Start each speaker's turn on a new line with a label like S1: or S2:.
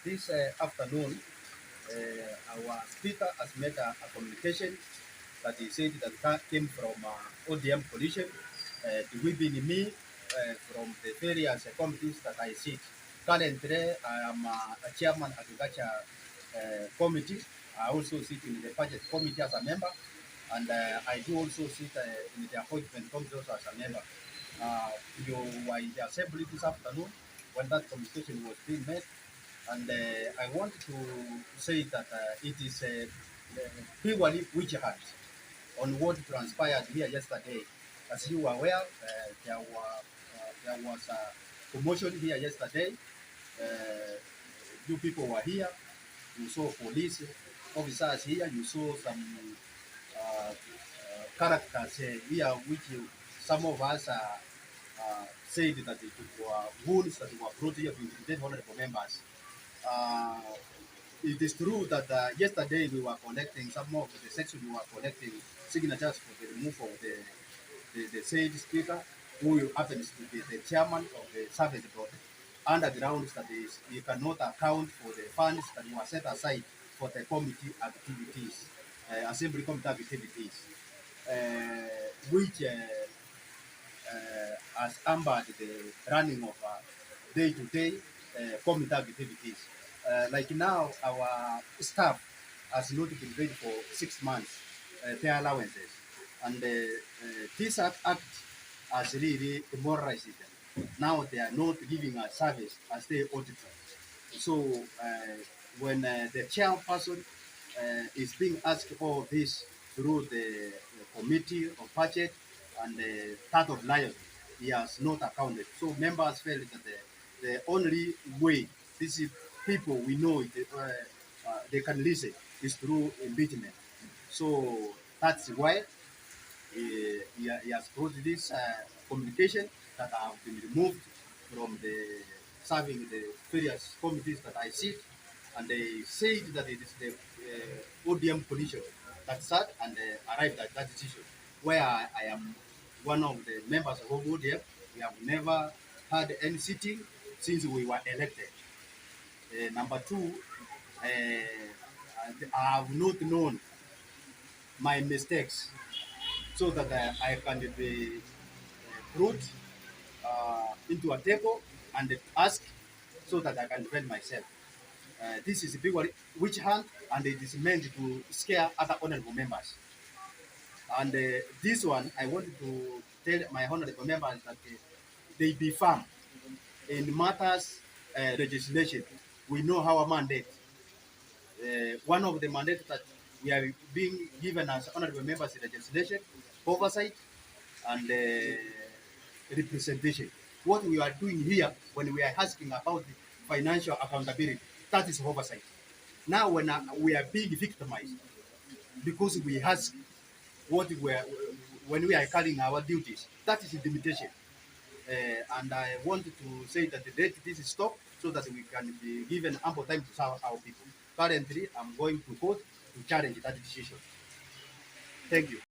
S1: This afternoon, our speaker has made a communication that he said that came from ODM coalition, within me from the various committees that I sit. Currently, I am a chairman agriculture committee. I also sit in the budget committee as a member, and I do also sit in the appointment committee also as a member. You were in the assembly this afternoon when that communication was being made, and I want to say that it is purely witch hunt on what transpired here yesterday. As you are aware, there was a commotion here yesterday. Uh, you people were here. You saw police officers here. You saw some characters here, which some of us said that it were wounds that were brought here to intimidate honorable members. Uh, it is true that yesterday we were collecting some of the section we were collecting signatures for the removal of the said speaker, who happens to be the chairman of the service board. Underground that is, you cannot account for the funds that were set aside for the committee activities, assembly committee activities, which has hampered the running of day-to-day community activities. Like now, our staff has not been paid for 6 months pay allowances, and this act has really demoralized them. Now they are not giving a service as they ought to. So when the chairperson is being asked all this through the committee of budget and the part of lion, he has not accounted. So members felt that the only way these people we know they can listen is through impeachment. So that's why he has brought this communication that have been removed from the serving the various committees that I sit, and they said that it is the ODM coalition that sat and arrived at that decision. Where I am one of the members of ODM, we have never had any sitting since we were elected. Number two, I have not known my mistakes so that I can be brought into a table and ask so that I can defend myself. This is a big witch hunt, and it is meant to scare other honorable members. And this one, I wanted to tell my honorable members that they be firm in matters legislation. We know our mandate. One of the mandates that we are being given as honorable members in legislation, oversight, and representation. What we are doing here when we are asking about the financial accountability, that is oversight. Now when we are being victimized because we ask what we are, when we are carrying our duties, that is intimidation. And I wanted to say that the date this is stopped so that we can be given ample time to serve our people. Currently, I'm going to court to challenge that decision. Thank you.